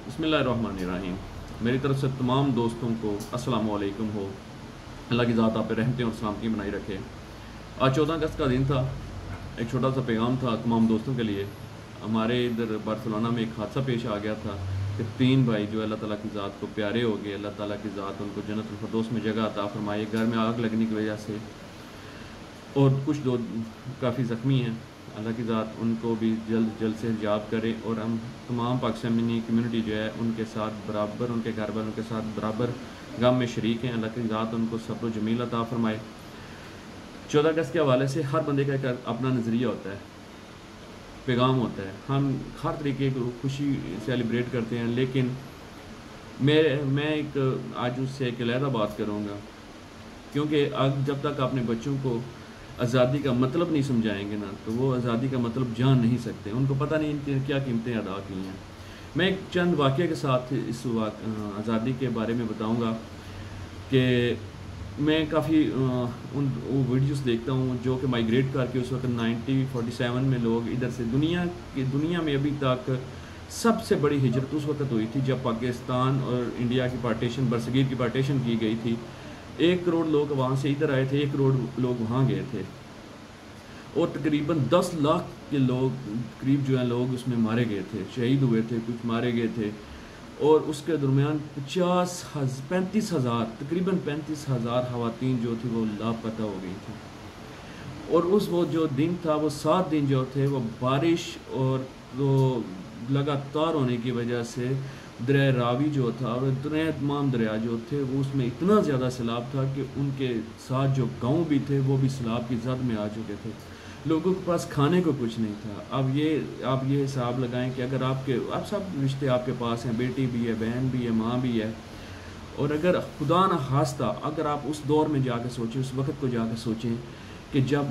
बिस्मिल्लाहिर्रहमानिर्रहीम। मेरी तरफ से तमाम दोस्तों को अस्सलाम वालेकुम हो। अल्लाह की ज़ात आप पे रहमतें और सलामती बनाई रखे। आज 14 अगस्त का दिन था। एक छोटा सा पैगाम था तमाम दोस्तों के लिए। हमारे इधर बार्सिलोना में एक हादसा पेश आ गया था कि 3 भाई जो अल्लाह ताला की ज़ात को प्यारे हो गए, अल्लाह ताला की ज़ात उनको जन्नतुल फिरदौस में जगह अता फरमाए। घर में आग लगने की वजह से और कुछ दो काफ़ी ज़ख्मी हैं। अल्लाह की ज़ात उनको भी जल्द से हिजाब करे और हम तमाम पाकिस्तानी कम्युनिटी जो है उनके साथ बराबर, उनके घर वालों के साथ बराबर गम में शरीक हैं। अल्लाह की ज़ात उनको सब्र जमील अता फरमाए। 14 अगस्त के हवाले से हर बंदे का एक अपना नज़रिया होता है, पैगाम होता है। हम हर तरीके की खुशी सेलिब्रेट करते हैं, लेकिन मैं एक आज उससे एक अलहदा बात करूँगा, क्योंकि जब तक अपने बच्चों को आज़ादी का मतलब नहीं समझाएंगे ना, तो वो आज़ादी का मतलब जान नहीं सकते। उनको पता नहीं इनकी क्या कीमतें अदा की हैं। मैं एक चंद वाक़े के साथ इस आज़ादी के बारे में बताऊंगा कि मैं काफ़ी उन वो वीडियोस देखता हूँ जो कि माइग्रेट करके उस वक्त 1947 में लोग इधर से दुनिया में अभी तक सबसे बड़ी हिजरत उस वक्त हुई थी जब पाकिस्तान और इंडिया की पार्टीशन, बरसगीर की पार्टीशन की गई थी। 1 करोड़ लोग वहाँ से इधर आए थे, 1 करोड़ लोग वहाँ गए थे, और तकरीबन 10 लाख के लोग करीब जो है लोग उसमें मारे गए थे, शहीद हुए थे, कुछ मारे गए थे। और उसके दरमियान 35,000 तकरीबन 35,000 ख़वातीन जो थी वो लापता हो गई थी। और वो जो दिन था वो 7 दिन जो थे वो बारिश और वो लगातार होने की वजह से दरिया रावी जो था और तमाम दरिया जो थे वो उसमें इतना ज़्यादा सैलाब था कि उनके साथ जो गांव भी थे वो भी सैलाब की जद में आ चुके थे। लोगों के पास खाने को कुछ नहीं था। अब आप ये हिसाब लगाएं कि अगर आप सब रिश्ते आपके पास हैं, बेटी भी है, बहन भी है, माँ भी है, और अगर खुदा न खास्ता अगर आप उस दौर में जाकर सोचें, उस वक़्त को जाकर सोचें कि जब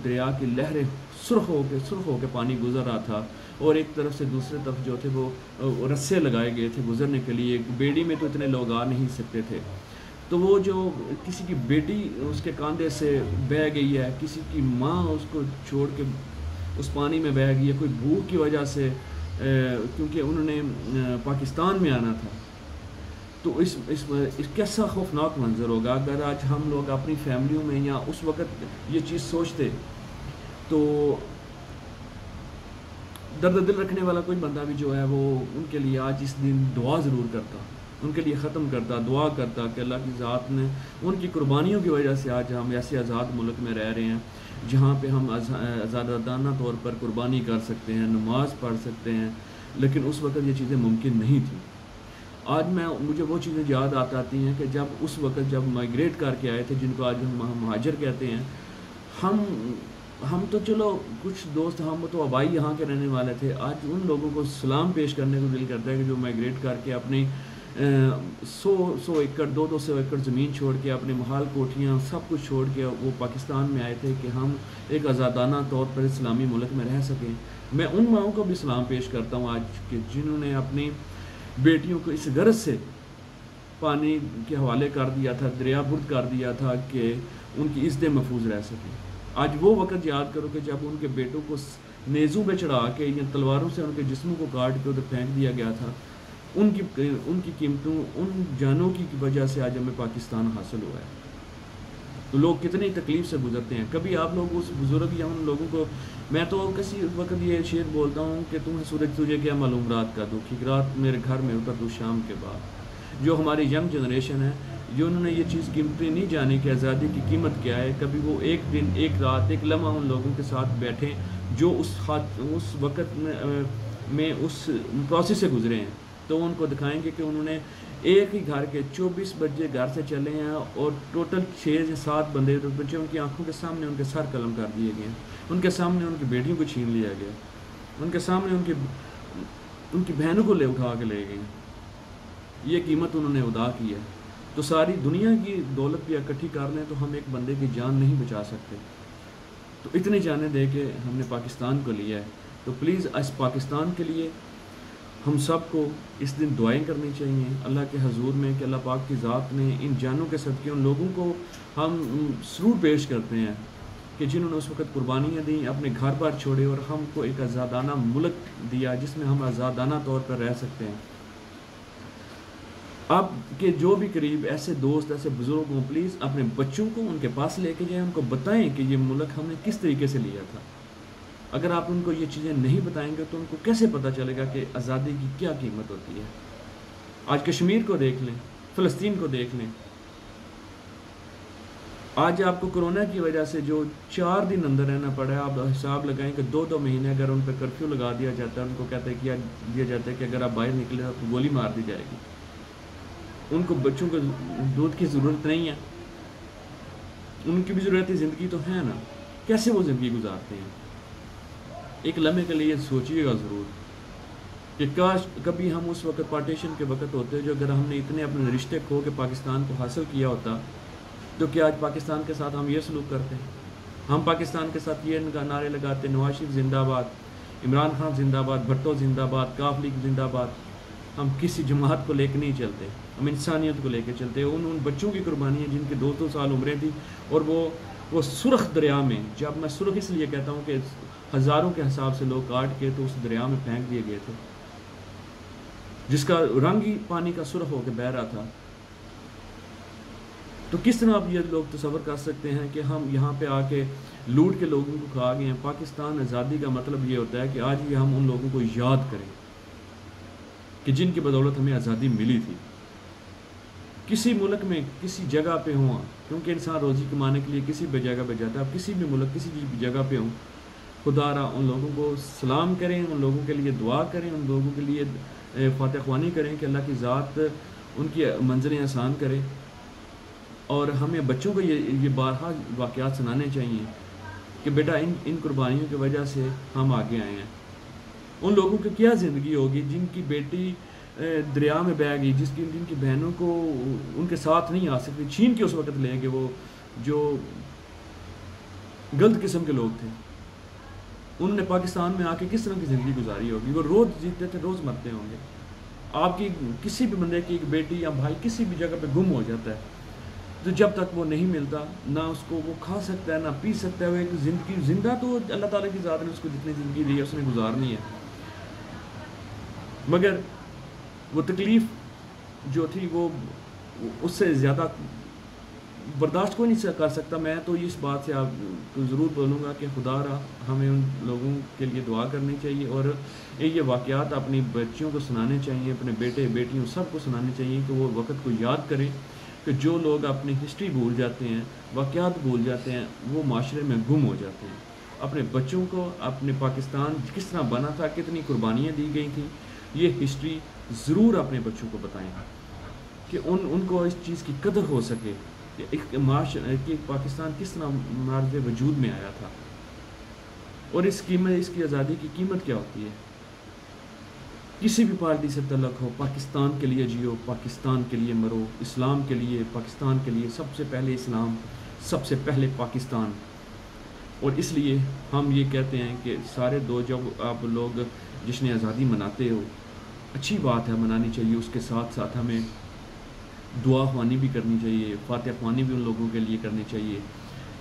दरिया की लहरें सुर्ख हो के पानी गुजर रहा था और एक तरफ से दूसरी तरफ जो थे वो रस्से लगाए गए थे गुजरने के लिए। बेड़ी में तो इतने लोग आ नहीं सकते थे, तो वो जो किसी की बेटी उसके कांधे से बह गई है, किसी की माँ उसको छोड़ के उस पानी में बह गई है, कोई भूख की वजह से, क्योंकि उन्होंने पाकिस्तान में आना था। तो इस कैसा खौफनाक मंजर होगा अगर आज हम लोग अपनी फैमिलियों में या उस वक़्त ये चीज़ सोचते। तो दर्द दिल रखने वाला कोई बंदा भी जो है वो उनके लिए आज इस दिन दुआ ज़रूर करता, उनके लिए ख़त्म करता, दुआ करता कि अल्लाह की ज़ात ने उनकी कुर्बानियों की वजह से आज हम ऐसे आज़ाद मुल्क में रह रहे हैं जहाँ पे हम आज़ादाना तौर पर कुर्बानी कर सकते हैं, नमाज़ पढ़ सकते हैं। लेकिन उस वक़्त ये चीज़ें मुमकिन नहीं थी। आज मुझे वो चीज़ें याद आती हैं कि जब उस वक़्त जब माइग्रेट करके आए थे, जिनको आज हम महाजर कहते हैं, हम तो चलो कुछ दोस्त हम तो आबाई यहाँ के रहने वाले थे। आज उन लोगों को सलाम पेश करने को दिल करता है कि जो माइग्रेट करके अपनी 100 एकड़ 200 एकड़ ज़मीन छोड़ के, अपने महल कोठियाँ सब कुछ छोड़ के वो पाकिस्तान में आए थे कि हम एक आज़ादाना तौर पर इस्लामी मुल्क में रह सकें। मैं उन माओं को भी सलाम पेश करता हूँ आज के जिन्होंने अपनी बेटियों को इस गर्ज से पानी के हवाले कर दिया था, दरिया बुर्द कर दिया था कि उनकी इज़्ज़तें महफूज रह सकें। आज वो वक़्त याद करो कि जब उनके बेटों को नेज़ों पे चढ़ा के या तलवारों से उनके जिस्मों को काट के उधर फेंक दिया गया था। उनकी कीमतों, उन जानों की वजह से आज हमें पाकिस्तान हासिल हुआ है। तो लोग कितनी तकलीफ़ से गुजरते हैं। कभी आप लोग उस बुज़ुर्ग या उन लोगों को, मैं तो किसी वक्त ये शेर बोलता हूँ कि सूरज तुझे क्या मालूम रात का दुख, एक रात मेरे घर में उतर तू शाम के बाद। जो हमारी यंग जनरेशन है, जो उन्होंने ये चीज़ कीमतें नहीं जानी कि आज़ादी की कीमत क्या है, कभी वो एक दिन, एक रात, एक लम्हा उन लोगों के साथ बैठें जो उस वक़्त में उस प्रोसेस से गुजरे हैं, तो उनको दिखाएंगे कि उन्होंने एक ही घर के 24 बजे घर से चले हैं और टोटल 6 से 7 बंदे बच्चे उनकी आंखों के सामने उनके सर कलम कर दिए गए, उनके सामने उनकी बेटियों को छीन लिया गया, उनके सामने उनकी बहनों को उठा के ले गए। ये कीमत उन्होंने अदा की है। तो सारी दुनिया की दौलत भी इकट्ठी कर लें तो हम एक बंदे की जान नहीं बचा सकते। तो इतनी जानें दे के हमने पाकिस्तान को लिया है। तो प्लीज़ इस पाकिस्तान के लिए हम सब को इस दिन दुआएं करनी चाहिए अल्लाह के हजूर में कि अल्लाह पाक की ज़ात ने इन जानों के सदक़े उन लोगों को हम सरूर पेश करते हैं कि जिन्होंने उस वक़्त कुर्बानियाँ दी, अपने घर बार छोड़े और हमको एक आज़ादाना मुल्क दिया जिसमें हम आज़ादाना तौर पर रह सकते हैं। آپ کے جو بھی قریب ایسے دوست ایسے بزرگ ہوں پلیز اپنے بچوں کو ان کے پاس لے کے جائیں، ان کو بتائیں کہ یہ ملک ہم نے کس طریقے سے لیا تھا۔ اگر آپ ان کو یہ چیزیں نہیں بتائیں گے تو ان کو کیسے پتہ چلے گا کہ آزادی کی کیا قیمت ہوتی ہے۔ آج کشمیر کو دیکھ لیں، فلسطین کو دیکھ لیں، آج آپ کو کرونا کی وجہ سے جو 4 دن اندر رہنا پڑا ہے، آپ حساب لگائیں کہ 2 مہینے اگر ان پہ کرفیو لگا دیا جاتا ہے، ان کو کہتے ہیں دیا جاتا ہے کہ اگر آپ باہر نکلے تو گولی مار دی جائے گی۔ ان کو بچوں کو دودھ کی ضرورت نہیں ہے، ان کی بھی ضرورت زندگی تو ہے نا، کیسے وہ زندگی گزارتے ہیں؟ ایک لمحے کے لیے سوچیے گا ضرور کہ کاش کبھی ہم اس وقت پارٹیشن کے وقت ہوتے جو اگر ہم نے اتنے اپنے رشتے کھو کے پاکستان کو حاصل کیا ہوتا تو کیا آج پاکستان کے ساتھ ہم یہ سلوک کرتے ہیں؟ ہم پاکستان کے ساتھ یہ نعرے لگاتے نواز شریف زندہ باد، عمران خان زندہ باد، بھٹو زندہ باد، کاف لیگ زندہ باد۔ ہم کسی جماعت کو لے کے نہیں چلتے، ہم انسانیت کو لے کے چلتے ہیں۔ ان بچوں کی قربانیاں جن کی 2 سال عمریں تھیں، اور وہ سرخ دریا میں، جب میں سرخ اس لیے کہتا ہوں کہ ہزاروں کے حساب سے لوگ کاٹ کے تو اس دریا میں پھینک دیے گئے تھے، جس کا رنگ ہی پانی کا سرخ ہو کے بہہ رہا تھا۔ تو کس طرح آپ یہ لوگ تصور کر سکتے ہیں کہ ہم یہاں پہ آ کے لوٹ کے لوگوں کو کھا گئے ہیں؟ پاکستان آزادی کا مطلب یہ ہوتا ہے کہ آج بھی ہم ان لوگوں کو یاد کریں کہ جن کی بدولت ہمیں آزادی ملی تھی۔ کسی ملک میں کسی جگہ پہ ہوں، کیونکہ انسان روزی کمانے کے لیے کسی بھی جگہ پہ جاتا ہے، آپ کسی بھی ملک کسی بھی جگہ پہ ہوں، خدا را ان لوگوں کو سلام کریں، ان لوگوں کے لیے دعا کریں، ان لوگوں کے لیے فاتح خوانی کریں کہ اللہ کی ذات ان کی منزلیں آسان کرے۔ اور ہمیں بچوں کو یہ بارہا واقعات سنانے چاہیے کہ بیٹا ان قربانیوں کی وجہ سے ہم آگے آئے ہیں۔ ان لوگوں کی کیا زندگی ہوگی جن کی بیٹی دریا میں بہہ گئی، جن کی بہنوں کو ان کے ساتھ نہیں آ سکتی، چھین کے اس وقت لے گئے، وہ جو غلط قسم کے لوگ تھے۔ انہوں نے پاکستان میں آ کے کس طرح کی زندگی گزاری ہوگی؟ وہ روز جیتے تھے، روز مرتے ہوں گے۔ آپ کی کسی بھی بندے کی ایک بیٹی یا بھائی کسی بھی جگہ پہ گم ہو جاتا ہے تو جب تک وہ نہیں ملتا، نہ اس کو وہ کھا سکتا ہے، نہ پی سکتا ہے۔ وہ ایک زندگی زندہ تو اللہ تعالیٰ کی ذات نے اس کو جتنی زندگی دی ہے اس نے گزارنی ہے، مگر وہ تکلیف جو تھی وہ اس سے زیادہ برداشت کوئی نہیں کر سکتا۔ میں تو اس بات سے آپ کو ضرور بولوں گا کہ خدا را ہمیں ان لوگوں کے لیے دعا کرنی چاہیے، اور یہ واقعات اپنی بچیوں کو سنانے چاہیے، اپنے بیٹے بیٹیوں سب کو سنانے چاہیے کہ وہ وقت کو یاد کریں کہ جو لوگ اپنی ہسٹری بھول جاتے ہیں، واقعات بھول جاتے ہیں، وہ معاشرے میں گم ہو جاتے ہیں۔ اپنے بچوں کو اپنے پاکستان کس طرح بنا تھا، کتنی قربانیاں دی گئی تھیں، یہ ہسٹری ضرور اپنے بچوں کو بتائیں کہ ان کو اس چیز کی قدر ہو سکے کہ کہ پاکستان کس طرح معرض وجود میں آیا تھا، اور اس کی آزادی کی قیمت کیا ہوتی ہے۔ کسی بھی پارٹی سے تعلق ہو، پاکستان کے لیے جیو، پاکستان کے لیے مرو، اسلام کے لیے، پاکستان کے لیے سب سے پہلے اسلام، سب سے پہلے پاکستان۔ اور اس لیے ہم یہ کہتے ہیں کہ سارے جب آپ لوگ جشن آزادی مناتے ہو، اچھی بات ہے، منانی چاہیے، اس کے ساتھ ساتھ ہمیں دعا خوانی بھی کرنی چاہیے، فاتح خوانی بھی ان لوگوں کے لیے کرنی چاہیے،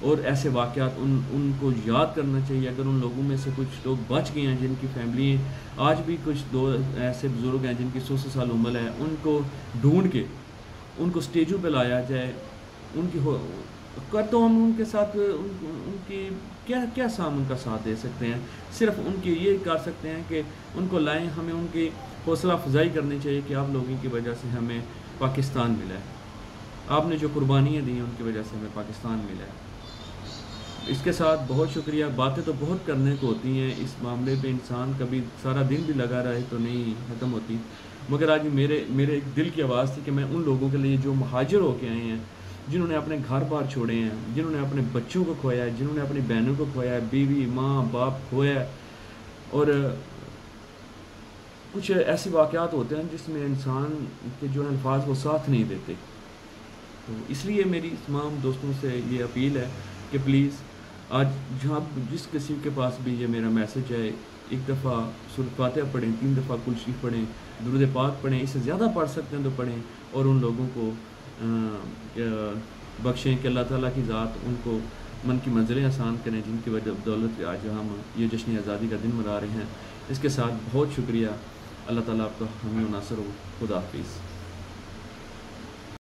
اور ایسے واقعات ان کو یاد کرنا چاہیے۔ اگر ان لوگوں میں سے کچھ لوگ بچ گئے ہیں جن کی فیملی آج بھی کچھ ایسے بزرگ ہیں جن کی 100 سال عمر ہے، ان کو ڈھونڈ کے ان کو سٹیجوں پہ لایا جائے، ان کی تو ہم ان کے ساتھ ان کی کیا ان کا ساتھ دے سکتے ہیں؟ صرف ان کی یہ کر سکتے ہیں کہ ان کو لائیں، ہمیں ان کی حوصلہ افزائی کرنی چاہیے کہ آپ لوگوں کی وجہ سے ہمیں پاکستان ملا ہے، آپ نے جو قربانیاں دی ہیں ان کی وجہ سے ہمیں پاکستان ملا ہے۔ اس کے ساتھ بہت شکریہ۔ باتیں تو بہت کرنے کو ہوتی ہیں اس معاملے پہ، انسان کبھی سارا دن بھی لگا رہے تو نہیں ختم ہوتی، مگر آج میرے دل کی آواز تھی کہ میں ان لوگوں کے لیے جو مہاجر ہو کے آئے ہیں، جنہوں نے اپنے گھر بار چھوڑے ہیں، جنہوں نے اپنے بچوں کو کھویا ہے، جنہوں نے اپنی بہنوں کو کھویا ہے، بیوی ماں باپ کھویا ہے، اور کچھ ایسے واقعات ہوتے ہیں جس میں انسان کے جو الفاظ وہ ساتھ نہیں دیتے۔ تو اس لیے میری تمام دوستوں سے یہ اپیل ہے کہ پلیز آج جہاں جس کسی کے پاس بھی یہ میرا میسج ہے، ایک دفعہ سورۃ فاتحہ پڑھیں، 3 دفعہ کل شریف پڑھیں، درود پاک پڑھیں، اس سے زیادہ پڑھ سکتے ہیں تو پڑھیں، اور ان لوگوں کو بخشیں کہ اللہ تعالیٰ کی ذات ان کو من کی منزلیں آسان کریں، جن کی وجہ بدولت آج ہم یہ جشن آزادی کا دن منا رہے ہیں۔ اس کے ساتھ بہت شکریہ، اللہ تعالیٰ آپ کا حامی و ناصر ہو۔ خدا حافظ۔